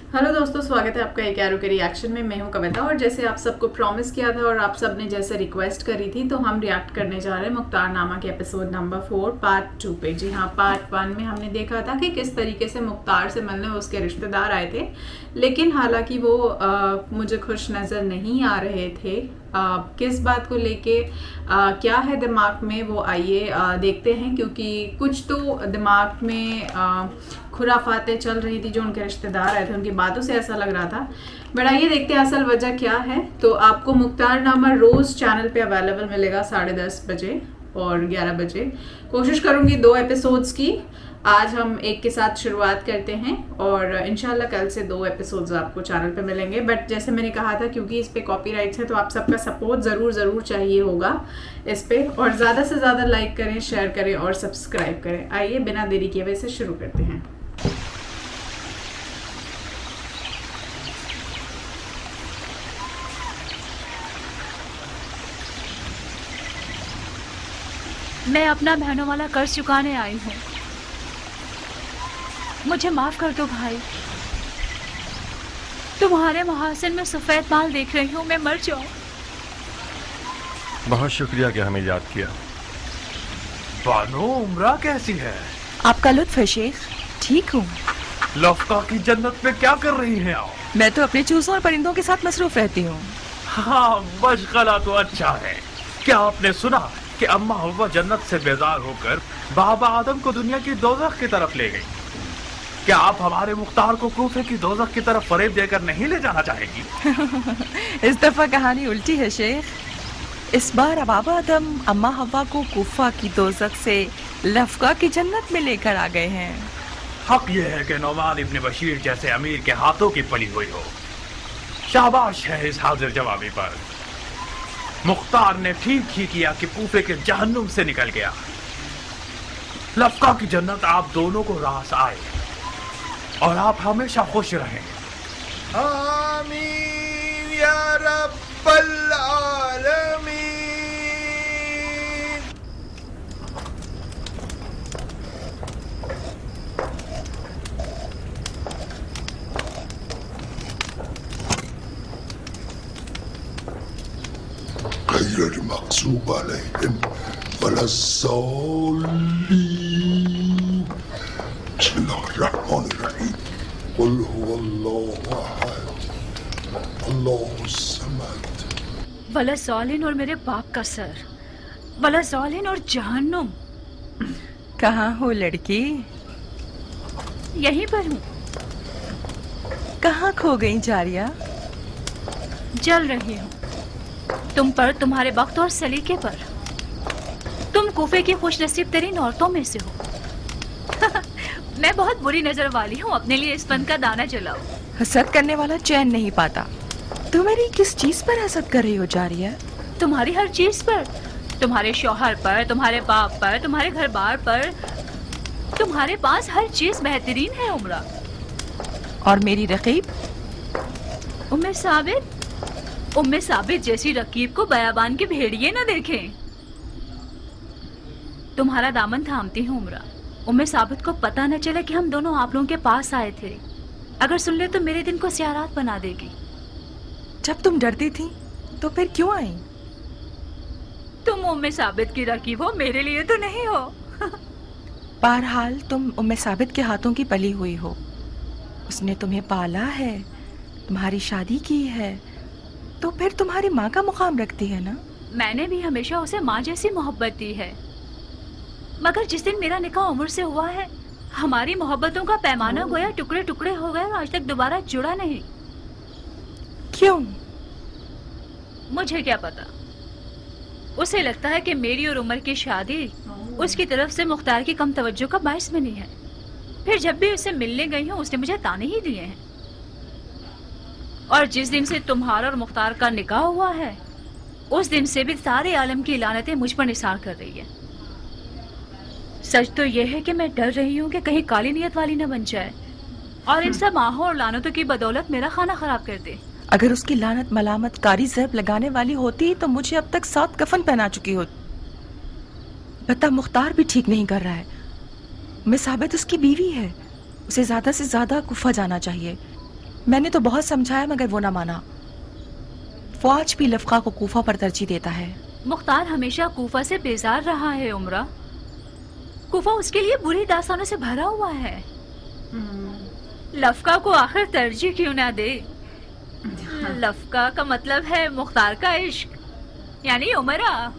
Hello दोस्तों, स्वागत है आपका एक एरो के रिएक्शन में। मैं हूं कविता और जैसे आप सबको प्रॉमिस किया था और आप सब ने जैसे रिक्वेस्ट करी थी, तो हम रिएक्ट करने जा रहे हैं मुख्तार नामा के एपिसोड नंबर 4 पार्ट 2 पे। जी हाँ, पार्ट 1 में हमने देखा था कि किस तरीके से मुख्तार से मिलने उसके रिश्तेदार आए थे, लेकिन हालांकि वो मुझे खुश नज़र नहीं आ रहे थे। किस बात को लेके क्या है दिमाग में, वो आइए देखते हैं, क्योंकि कुछ तो दिमाग में खुराफातें चल रही थी जो उनके रिश्तेदार आए थे, उनकी बातों से ऐसा लग रहा था। बट आइए देखते हैं असल वजह क्या है। तो आपको मुख्तार नामा रोज़ चैनल पे अवेलेबल मिलेगा 10:30 बजे और 11 बजे। कोशिश करूँगी 2 एपिसोड्स की। आज हम एक के साथ शुरुआत करते हैं और इंशाल्लाह कल से 2 एपिसोड्स आपको चैनल पे मिलेंगे। बट जैसे मैंने कहा था, क्योंकि इस पे कॉपीराइट्स है, तो आप सबका सपोर्ट ज़रूर चाहिए होगा इस पे। और ज़्यादा से ज़्यादा लाइक करें, शेयर करें और सब्सक्राइब करें। आइए बिना देरी किए हुए से शुरू करते हैं। मैं अपना बहनों वाला कर्ज चुकाने आई हूँ। मुझे माफ कर दो भाई। तुम्हारे महासन में सफेद बाल देख रही हूँ, मैं मर जाऊँ। बहुत शुक्रिया कि हमें याद किया। बानो, उमरा कैसी है? आपका लुत्फ है शेख। ठीक हूँ। लफ्का की जन्नत में क्या कर रही हैं आप? मैं तो अपने चूजों और परिंदों के साथ मसरूफ रहती हूँ। हाँ, मशगला तो अच्छा है। क्या आपने सुना कि अम्मा हव्वा जन्नत से बेजार होकर बाबा आदम को दुनिया की दोज़ख की तरफ ले गई? क्या आप हमारे मुख्तार को कूफे की दोज़ख की तरफ फरेब देकर नहीं ले जाना चाहेंगी? इस दफा कहानी उल्टी है शेख। इस बार बाबा आदम अम्मा हव्वा को कूफा की दोज़ख से लफ्का की जन्नत में लेकर आ गए हैं। हक ये है कि नौमान इब्न बशीर जैसे अमीर के हाथों की पली हुई हो। शाबाश है इस हाजिर जवाबी पर। मुख्तार ने ठीक ही किया कि कूफे के जहन्नुम से निकल गया। लफ्का की जन्नत आप दोनों को रास आए और आप हमेशा खुश रहें। आमीन या रब्बल आलमीन। غير المغضوب عليهم ولا الضالين. بسم الله الرحمن الرحيم. قل هو الله احد الله الصمد. वला ज़ालिन और मेरे बाप का सर, वला ज़ालिन और जहन्नुम। कहाँ हो लड़की? यहीं पर हूँ। कहाँ खो गई जारिया? जल रही हूँ तुम पर, तुम्हारे वक्त और सलीके पर। तुम कूफे की खुशनसीब तरीन औरतों में से हो। मैं बहुत बुरी नजर वाली हूँ, अपने लिए इस फन का दाना जलाओ। हसद करने वाला चैन नहीं पाता। तुम मेरी किस चीज पर हसद कर रही हो जारिया? तुम्हारी हर चीज पर, तुम्हारे शौहर पर, तुम्हारे बाप पर, तुम्हारे घर बार पर। तुम्हारे पास हर चीज बेहतरीन है उमरा। और मेरी रकीब? उम्मे साबित जैसी रकीब को बयाबान के भेड़िए न देखें। तुम्हारा दामन थामती हूँ उमरा। उम्मे साबित को पता न चले कि हम दोनों आप लोगों के पास आए थे। अगर सुन ले तो मेरे दिन को सियारात बना देगी। जब तुम डरती थी तो फिर क्यों आई? तुम उम्मे साबित की रकीब हो, मेरे लिए तो नहीं हो। बहरहाल तुम उम्मे साबित के हाथों की पली हुई हो। उसने तुम्हें पाला है, तुम्हारी शादी की है, तो फिर तुम्हारी माँ का मुकाम रखती है ना? मैंने भी हमेशा उसे माँ जैसी मोहब्बत दी है, मगर जिस दिन मेरा निकाह उम्र से हुआ है, हमारी मोहब्बतों का पैमाना गोया टुकड़े टुकड़े हो गए और आज तक दोबारा जुड़ा नहीं। क्यों? मुझे क्या पता। उसे लगता है कि मेरी और उमर की शादी उसकी तरफ से मुख्तार की कम तवज्जो का बाइस बनी है। फिर जब भी उससे मिलने गई हूँ, उसने मुझे ताने ही दिए हैं। और जिस दिन से तुम्हारा और मुख्तार का निकाह हुआ है, उस दिन से भी सारे आलम की लानतें मुझ पर निसार कर रही है। सच तो यह है कि मैं डर रही हूँ कि कहीं काली नियत वाली न बन जाए और इन सब आहों और लानतों की बदौलत मेरा खाना खराब कर दे। अगर उसकी लानत मलामत कारी ज़ैब लगाने वाली होती तो मुझे अब तक 7 कफन पहना चुकी होती। बता मुख्तार भी ठीक नहीं कर रहा है। मैं साबित उसकी बीवी है, उसे ज्यादा से ज्यादा कुफा जाना चाहिए। میں نے تو بہت سمجھایا مگر وہ نہ مانا. وہ آج بھی لفقہ کو کوفہ پر ترجیح دیتا ہے. مختار ہمیشہ کوفہ سے بیزار رہا ہے عمرہ. کوفہ اس کے لیے بری داستانوں سے بھرا ہوا ہے. لفقہ کو آخر ترجیح کیوں نہ دے؟ لفقہ کا مطلب ہے مختار کا عشق، یعنی عمرہ.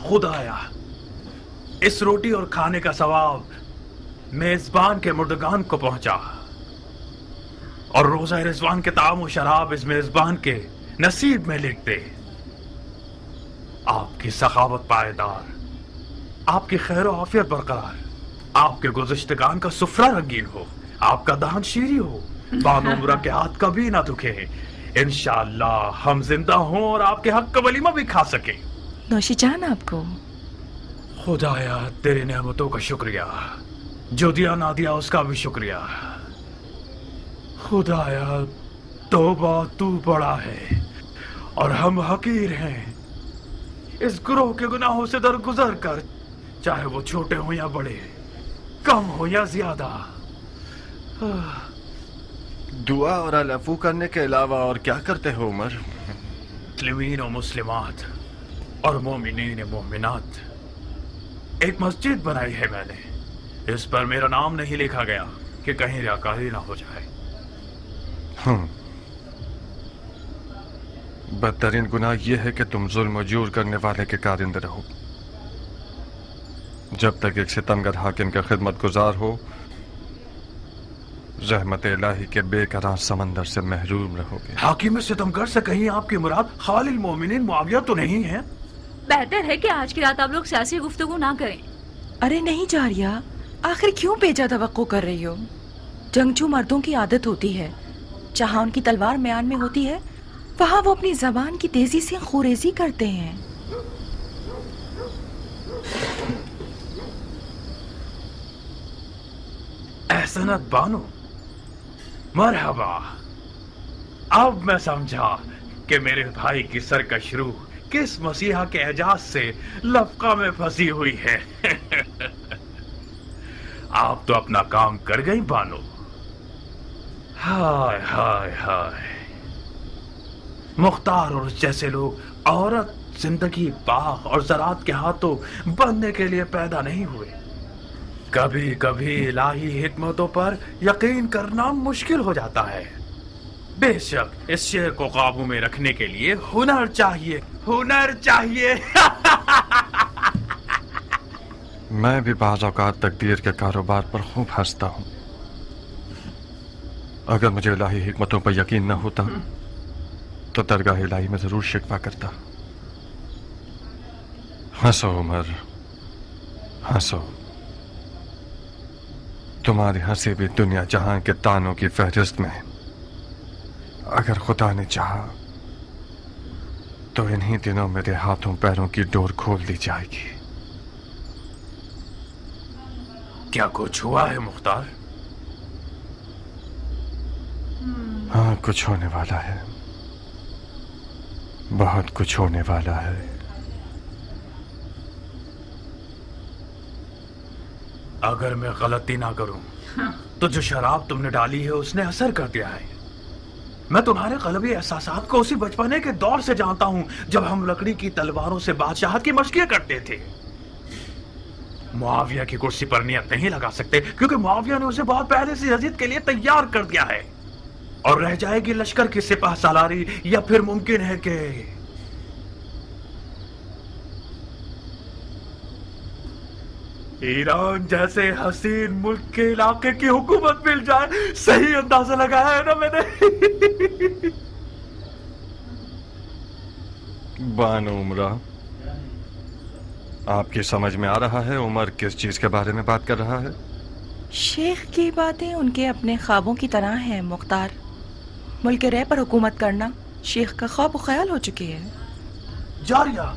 خدایا، اس روٹی اور کھانے کا ثواب میزبان کے مردگان کو پہنچا، اور روزہ رضوان کے طعام و شراب اس میزبان کے نصیب میں لکھ دے. آپ کی سخاوت پائیدار، آپ کی خیر و عافیت برقرار، آپ کے گزشتگان کا سفرہ رنگین ہو، آپ کا دہن شیریں ہو، بانو عمرہ کے ہاتھ کبھی نہ دکھے. انشاءاللہ ہم زندہ ہوں اور آپ کے حق کا ولیمہ بھی کھا سکیں. نوشی جان آپ کو. خدایا تیری نعمتوں کا شکریہ، جو دیا نہ دیا اس کا بھی شکریہ. خدایا توبہ تو بڑا ہے اور ہم حقیر ہیں. اس گروہ کے گناہوں سے درگزر کر، چاہے وہ چھوٹے ہوں یا بڑے، کم ہو یا زیادہ. دعا اور العفو کرنے کے علاوہ اور کیا کرتے ہو عمر؟ مسلمین و مسلمات اور مومنین مومنات، ایک مسجد بنائی ہے میں نے. اس پر میرا نام نہیں لکھا گیا کہ کہیں ریاکاری نہ ہو جائے. بدترین گناہ یہ ہے کہ تم ظلم و جور کرنے والے کے کارندے رہو. جب تک ایک ستمگر حاکم کا خدمت گزار ہو، رحمت الہی کے بے قرار سمندر سے محروم رہو گے. حاکم ستمگر سے کہیں آپ کی مراد خال المومنین معاویہ تو نہیں ہے؟ بہتر ہے کہ آج کی رات آپ لوگ سیاسی گفتگو نہ کریں. ارے نہیں جاریہ، آخر کیوں بیجا توقع کر رہی ہو؟ جنگجو مردوں کی عادت ہوتی ہے، جہاں ان کی تلوار میان میں ہوتی ہے وہاں وہ اپنی زبان کی تیزی سے خوریزی کرتے ہیں. احسنت بانو، مرحبا. اب میں سمجھا کہ میرے بھائی کی سرکش روح کس مسیحا کے اعجاز سے لفقہ میں پھنسی ہوئی ہے. آپ تو اپنا کام کر گئی بانو. ہائے ہائے ہائے، مختار اور اس جیسے لوگ عورت زندگی باغ اور زراعت کے ہاتھوں بننے کے لیے پیدا نہیں ہوئے. کبھی کبھی الہی حکمتوں پر یقین کرنا مشکل ہو جاتا ہے. بے شک اس شعر کو قابو میں رکھنے کے لیے ہنر چاہیے، ہنر چاہیے. میں بھی بعض اوقات تقدیر کے کاروبار پر خوب ہنستا ہوں. اگر مجھے الہی حکمتوں پر یقین نہ ہوتا تو درگاہ الہی میں ضرور شکوہ کرتا. ہنسو عمر، ہنسو. تمہاری ہنسی بھی دنیا جہاں کے تانوں کی فہرست میں. اگر خدا نے چاہا تو انہی دنوں میرے ہاتھوں پیروں کی ڈور کھول دی جائے گی. کیا کچھ ہوا ہے مختار؟ ہاں کچھ ہونے والا ہے، بہت کچھ ہونے والا ہے. اگر میں غلطی نہ کروں تو جو شراب تم نے ڈالی ہے اس نے اثر کر دیا ہے. میں تمہارے قلبی احساسات کو اسی بچپنے کے دور سے جانتا ہوں جب ہم لکڑی کی تلواروں سے بادشاہت کی مشقیں کرتے تھے. معاویہ کی کرسی پر نیت نہیں لگا سکتے کیونکہ معاویہ نے اسے بہت پہلے سے یزید کے لیے تیار کر دیا ہے، اور رہ جائے گی لشکر کی سپہ سالاری، یا پھر ممکن ہے کہ ایران جیسے حسین ملک کے علاقے کی حکومت مل جائے. صحیح اندازہ لگایا ہے نا میں نے؟ بانو عمرہ، آپ کی سمجھ میں آ رہا ہے عمر کس چیز کے بارے میں بات کر رہا ہے؟ شیخ کی باتیں ان کے اپنے خوابوں کی طرح ہیں مختار. ملک رے پر حکومت کرنا شیخ کا خواب و خیال ہو چکی ہے. جاریہ،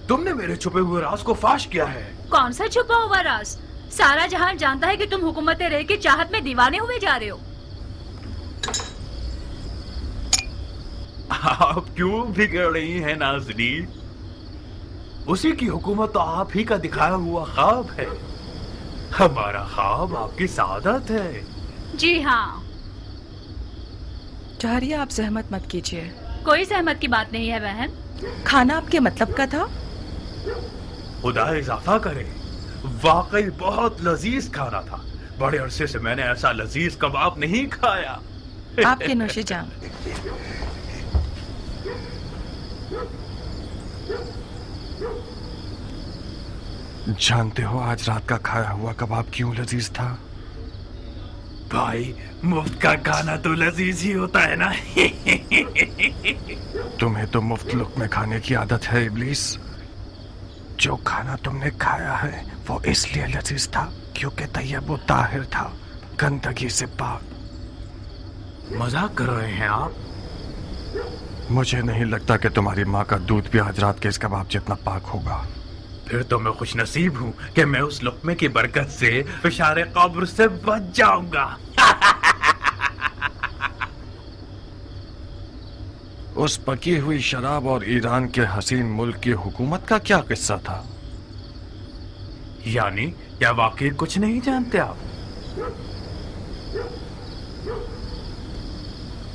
تم نے میرے چھپے ہوئے راز کو فاش کیا ہے. کون سا چھپا ہوا راز؟ سارا جہان جانتا ہے کہ تم حکومت رے کی چاہت میں دیوانے ہوئے جا رہے ہو. आप क्यों बिगड़ रही हैं नाज़नीन? उसी की हुकूमत तो आप ही का दिखाया हुआ ख्वाब है। हमारा ख्वाब आपकी सादत है। जी हाँ, जहरिया आप जहमत मत कीजिए, कोई सहमत की बात नहीं है बहन। खाना आपके मतलब का था? खुदा इजाफा करे, वाकई बहुत लजीज खाना था। बड़े अरसे से मैंने ऐसा लजीज कबाब नहीं खाया। आपके नोशे जाम। जानते हो आज रात का खाया हुआ कबाब क्यों लजीज था? भाई, मुफ्त का खाना तो लजीज ही होता है ना। तुम्हें तो मुफ्त लुक़्मे खाने की आदत है इब्लीस। जो खाना तुमने खाया है वो इसलिए लजीज था क्योंकि तैयब व ताहिर था, गंदगी से पाक। मजाक कर रहे हैं आप? मुझे नहीं लगता कि तुम्हारी माँ का दूध भी आज रात के इस कबाब जितना पाक होगा। फिर तो मैं खुश नसीब हूँ कि मैं उस लुक़्मे की बरकत से फिशारे कब्र से बच जाऊंगा। उस पकी हुई शराब और ईरान के हसीन मुल्क की हुकूमत का क्या किस्सा था? यानी क्या वाकई कुछ नहीं जानते आप?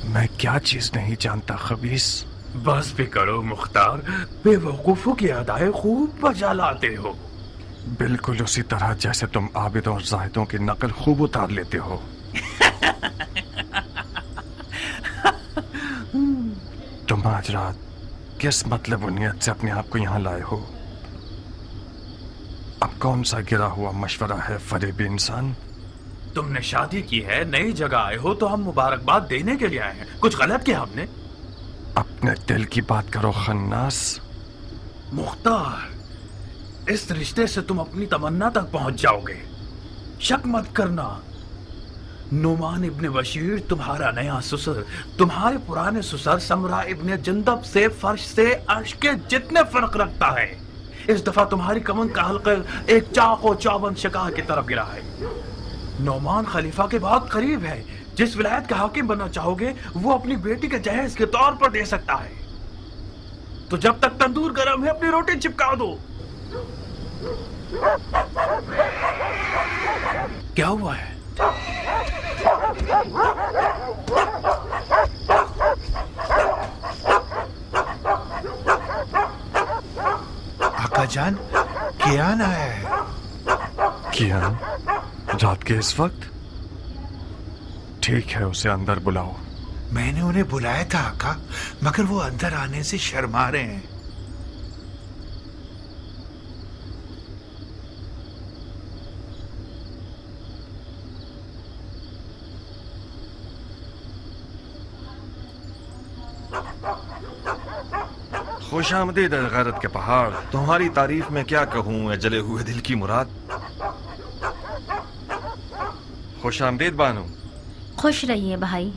मैं क्या चीज नहीं जानता खबीस? बस भी करो मुख्तार, बेवकूफों की अदाएं खूब बजा लाते हो। बिल्कुल उसी तरह जैसे तुम आबिदों और जाहिदों की नकल खूब उतार लेते हो। तुम आज रात किस मतलब और नियत से अपने आप को यहाँ लाए हो? अब कौन सा गिरा हुआ मशवरा है फरेबी इंसान? तुमने शादी की है, नई जगह आए हो तो हम मुबारकबाद देने के लिए आए हैं। कुछ गलत किया हमने? अपने दिल की बात करो खन्नास। मुख्तार, इस रिश्ते से तुम अपनी तमन्ना तक पहुंच जाओगे। शक मत करना, नुमान इब्ने बशीर तुम्हारा नया ससुर तुम्हारे पुराने ससुर समरा इब्ने जंदब से फर्श से अर्श के जितने फर्क रखता है। इस दफा तुम्हारी कमन का हल्का एक चाको चौबंद शिकार की तरफ गिरा है। नौमान खलीफा के बहुत करीब है। जिस विलायत का हाकिम बनना चाहोगे वो अपनी बेटी के जहेज के तौर पर दे सकता है। तो जब तक तंदूर गर्म है अपनी रोटी चिपका दो। क्या हुआ है? आका जान, कियान आया है। कियान? रात के इस वक्त? ठीक है, उसे अंदर बुलाओ। मैंने उन्हें बुलाया था आका, मगर वो अंदर आने से शर्मा रहे हैं। खुश आमदीद गैरत के पहाड़। तुम्हारी तारीफ में क्या कहूँ, जले हुए दिल की मुराद। खुश आमदीद बानो। खुश रहिए भाई।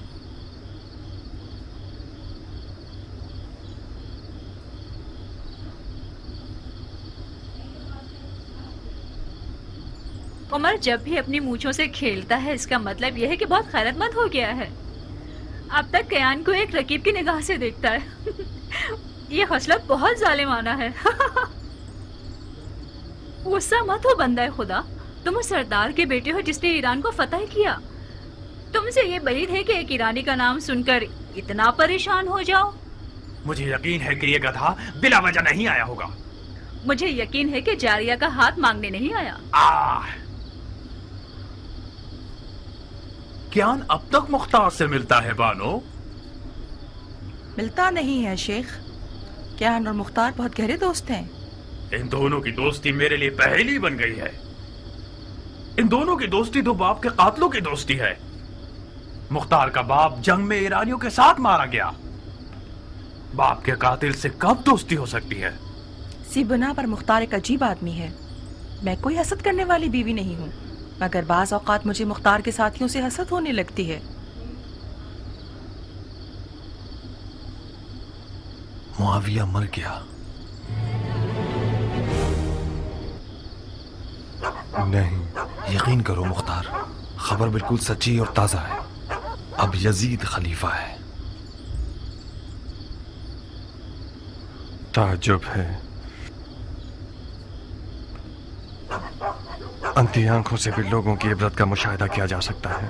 उमर जब भी अपनी मूंछों से खेलता है इसका मतलब यह है कि बहुत खैरतमंद हो गया है। अब तक कयान को एक रकीब की निगाह से देखता है। ये खसलत बहुत जालिमाना है। गुस्सा मत हो बंदा खुदा, तुम उस सरदार के बेटे हो जिसने ईरान को फतह किया। तुमसे ये बैद है कि एक ईरानी का नाम सुनकर इतना परेशान हो जाओ। मुझे यकीन है कि ये गधा बिला वजह नहीं आया होगा। मुझे यकीन है कि जारिया का हाथ मांगने नहीं आया। कियान अब तक मुख्तार से मिलता है बानो? मिलता नहीं है शेख। कियान और मुख्तार बहुत गहरे दोस्त हैं। इन दोनों की दोस्ती मेरे लिए पहेली बन गई है। इन दोनों की दोस्ती दो बाप के कातलों की दोस्ती है। मुख्तार का बाप जंग में ईरानियों के साथ मारा गया। बाप के कातिल से कब दोस्ती हो सकती है? सी बुना पर मुख्तार एक अजीब आदमी है। मैं कोई हसद करने वाली बीवी नहीं हूँ, मगर बाज औकात मुझे मुख्तार के साथियों से हसद होने लगती है। मुआविया मर गया। नहीं, यकीन करो मुख्तार, खबर बिल्कुल सच्ची और ताजा है। अब यजीद खलीफा है। ताज्जुब है, अंधी आंखों से भी लोगों की इबरत का मुशाहिदा किया जा सकता है।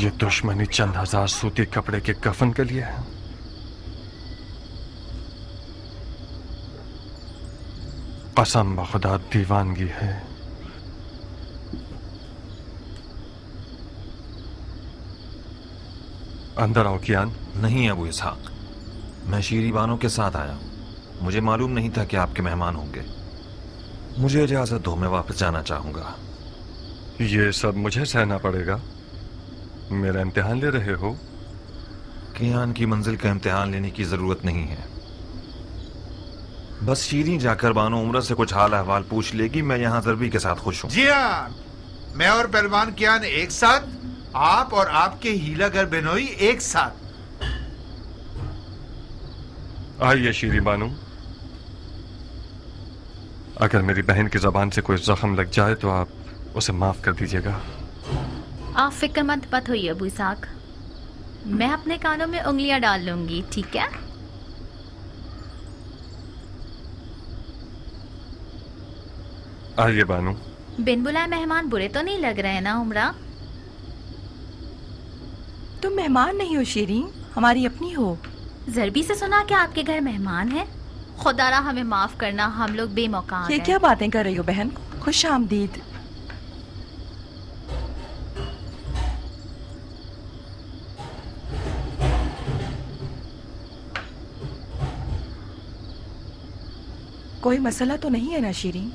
ये दुश्मनी चंद हजार सूती कपड़े के कफन के लिए है। कसम बखुदा दीवानगी है। अंदर आओ कियान। नहीं अबू इसहाक, मैं शीरी बानो के साथ आया हूँ। मुझे मालूम नहीं था कि आपके मेहमान होंगे। मुझे इजाजत दो, मैं वापस जाना चाहूंगा। ये सब मुझे सहना पड़ेगा? मेरा इम्तिहान ले रहे हो? कियान की मंजिल का इम्तिहान लेने की जरूरत नहीं है। बस शीरी जाकर बानो उम्र से कुछ हाल अहवाल पूछ लेगी। मैं यहाँ जरबी के साथ खुश हूँ। जी हाँ, मैं और पहलवान कियान एक साथ, आप और आपके हीलागर बेनोई एक साथ। आइए शीरी बानू, अगर मेरी बहन की जबान से कोई जख्म लग जाए तो आप उसे माफ कर दीजिएगा। आप फिक्रमंद मत होइए अबू इसहाक, मैं अपने कानों में उंगलियां डाल लूंगी, ठीक है? आइए बानू। बिन बुलाए मेहमान बुरे तो नहीं लग रहे हैं ना उमरा? तुम मेहमान नहीं हो शीरी, हमारी अपनी हो। जरबी से सुना कि आपके घर मेहमान है। खुदारा हमें माफ करना, हम लोग बेमौका आ ये गए। क्या बातें कर रही हो बहन? खुश आमदीद। कोई मसला तो नहीं है ना शीरी?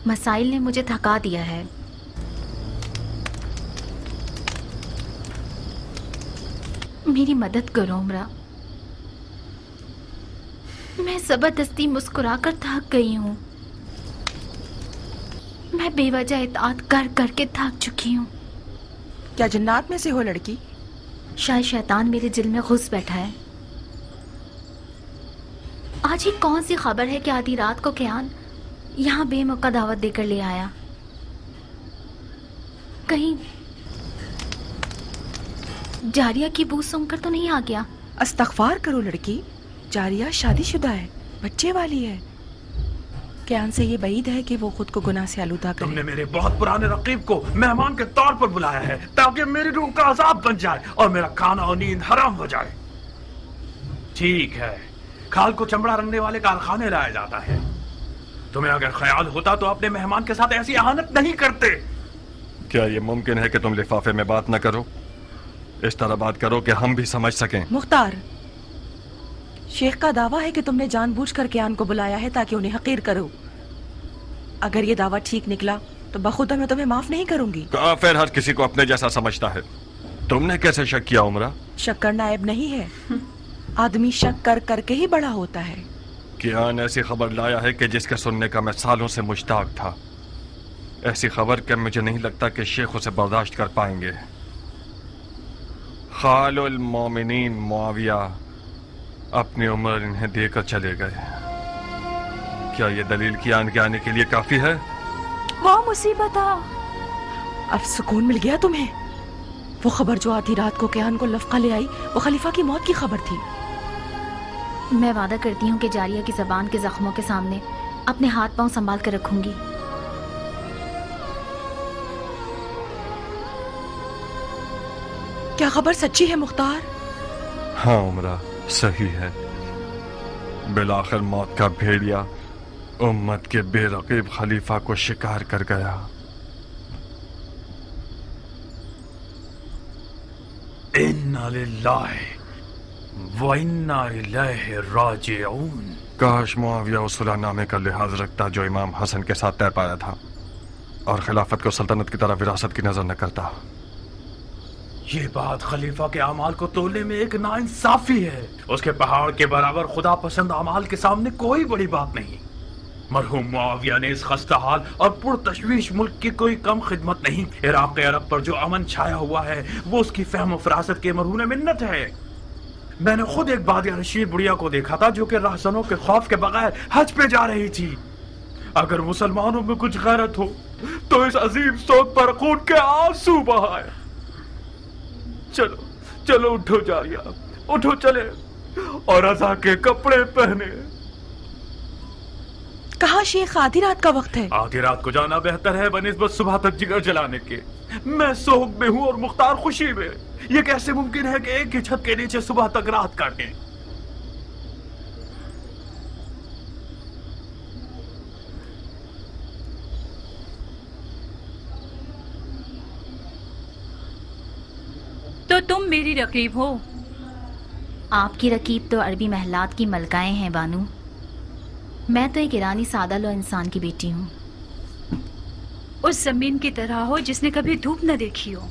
मसाइल ने मुझे थका दिया है। मेरी मदद करो उमरा, मैं जबरदस्ती मुस्कुराकर थक गई हूँ। मैं बेवजह इताअत कर करके थक चुकी हूँ। क्या जन्नात में से हो लड़की? शायद शैतान मेरे दिल में घुस बैठा है। आज ही कौन सी खबर है कि आधी रात को कियान यहाँ बेमौका दावत देकर ले आया? कहीं जारिया की बू सुनकर तो नहीं आ गया? अस्तगफार करो लड़की, जारिया शादीशुदा है, बच्चे वाली है। कियान से ये बईद है कि वो खुद को गुनाह से आलूदा करे। तुमने मेरे बहुत पुराने रकीब को मेहमान के तौर पर बुलाया है ताकि मेरी रूह का अजाब बन जाए और मेरा खाना और नींद हराम हो जाए। ठीक है, खाल को चमड़ा रंगने वाले कारखाने लाया जाता है। तुम्हें अगर ख्याल होता तो अपने मेहमान के साथ ऐसी अहानत नहीं करते। क्या ये मुमकिन है कि तुम लिफाफे में बात न करो? इस तरह बात करो कि हम भी समझ सकें। मुख्तार, शेख का दावा है कि तुमने जानबूझकर कियान को बुलाया है ताकि उन्हें हकीर करो। अगर ये दावा ठीक निकला तो बखुदा मैं तुम्हें माफ नहीं करूंगी। काफिर हर किसी को अपने जैसा समझता है। तुमने कैसे शक किया उमरा? शक करना ऐब नहीं है, आदमी शक कर करके ही बड़ा होता है। कियान ऐसी खबर लाया है कि जिसके सुनने का मैं सालों से मुश्ताक था। ऐसी खबर कि मुझे नहीं लगता कि शेख उसे बर्दाश्त कर पाएंगे। खालुल मोमिनीन मुआविया अपनी उम्र इन्हें देकर चले गए। क्या ये दलील कियान के आने के लिए काफी है? वाह मुसीबत! अब सुकून मिल गया तुम्हें। वो खबर जो आधी रात को कियान को लफका ले आई, वो खलीफा की मौत की खबर थी। मैं वादा करती हूँ कि जारिया की जबान के जख्मों के सामने अपने हाथ पांव संभाल कर रखूंगी। क्या खबर सच्ची है मुख्तार? हाँ उमरा, सही है। बिलाखिर मौत का भेड़िया उम्मत के बेरकीब खलीफा को शिकार कर गया। इन्ना लिल्लाहि व इन्ना इलैहि राजिऊन। काश मुआविया उस सुलहनामे का लिहाज रखता जो इमाम हसन के साथ तय पाया था और खिलाफत को सल्तनत की तरह विरासत की नजर न करता। ये बात खलीफा के अमाल को तोलने में एक नाइंसाफी है। उसके पहाड़ के बराबर खुदा पसंद अमाल के सामने कोई बड़ी बात नहीं। मरहूम मुआविया ने इस खस्ता हाल और पुरतशवीश मुल्क की कोई कम खिदमत नहीं। इराक़ अरब पर जो अमन छाया हुआ है वो उसकी फहम फरासत के मरहून मिन्नत है। मैंने खुद एक बादिया नशीर बुढ़िया को देखा था जो कि रहसनों के खौफ के बगैर हज पे जा रही थी। अगर मुसलमानों में कुछ गैरत हो तो इस अजीम सोच पर खून के आंसू बहाए। चलो चलो उठो जारिया, उठो चले और रजा के कपड़े पहने। कहा शेख, आधी रात का वक्त है। आधी रात को जाना बेहतर है बनिस्बत सुबह तक जिगर जलाने के। मैं सोग में हूँ और मुख्तार खुशी में। ये कैसे मुमकिन है कि एक ही छत के नीचे सुबह तक रात काटें? तो तुम मेरी रकीब हो? आपकी रकीब तो अरबी महलात की मलकाएं हैं बानू। मैं तो एक ईरानी सादा लो इंसान की बेटी हूँ। उस जमीन की तरह हो जिसने कभी धूप न देखी हो।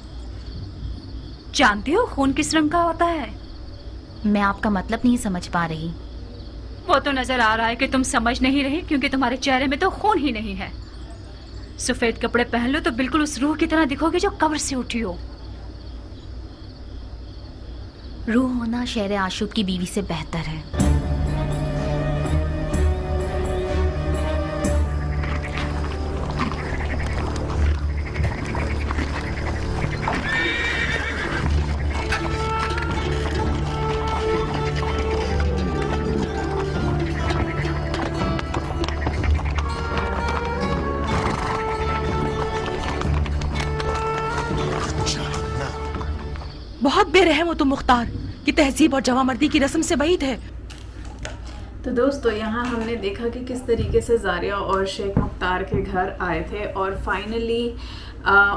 जानते हो खून किस रंग का होता है? मैं आपका मतलब नहीं समझ पा रही। वो तो नजर आ रहा है कि तुम समझ नहीं रही, क्योंकि तुम्हारे चेहरे में तो खून ही नहीं है। सफेद कपड़े पहन लो तो बिल्कुल उस रूह की तरह दिखोगे जो कब्र से उठी हो। रूह होना शेर आशूब की बीवी से बेहतर है। बहुत बेरहम हो तुम मुख्तार, कि तहजीब और जवामर्दी की रस्म से بعید है। तो दोस्तों यहाँ हमने देखा कि किस तरीके से जारिया और शेख मुख्तार के घर आए थे और फाइनली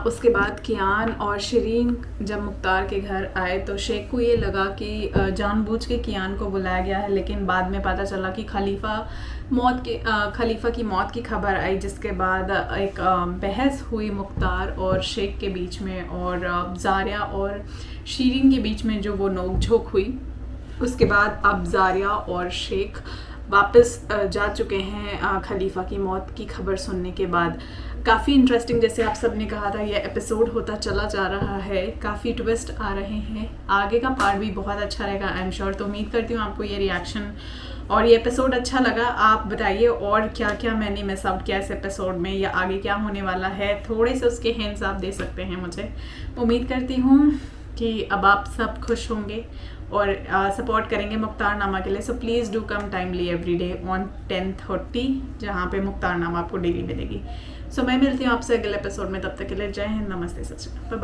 उसके बाद कियान और शिरीन जब मुख्तार के घर आए तो शेख को ये लगा कि जानबूझ के कियान को बुलाया गया है, लेकिन बाद में पता चला कि खलीफा की मौत की खबर आई, जिसके बाद एक बहस हुई मुख्तार और शेख के बीच में और जारिया और शिरीन के बीच में जो वो नोक-झोंक हुई। उसके बाद अब जारिया और शेख वापस जा चुके हैं खलीफा की मौत की खबर सुनने के बाद। काफ़ी इंटरेस्टिंग, जैसे आप सब ने कहा था, ये एपिसोड होता चला जा रहा है। काफ़ी ट्विस्ट आ रहे हैं। आगे का पार्ट भी बहुत अच्छा रहेगा आई एम श्योर। तो उम्मीद करती हूँ आपको ये रिएक्शन और ये एपिसोड अच्छा लगा। आप बताइए और क्या क्या मैंने मिस आउट किया इस एपिसोड में, या आगे क्या होने वाला है। थोड़े से उसके हिंट्स आप दे सकते हैं मुझे। उम्मीद करती हूँ कि अब आप सब खुश होंगे और सपोर्ट करेंगे मुख्तारनामा के लिए। So please do come timely every day on 10:30, जहाँ पे मुख्तारनामा आपको डेली मिलेगी। सो मैं मिलती हूँ आपसे अगले एपिसोड में। तब तक के लिए जय हिंद, नमस्ते, सत श्री अकाल।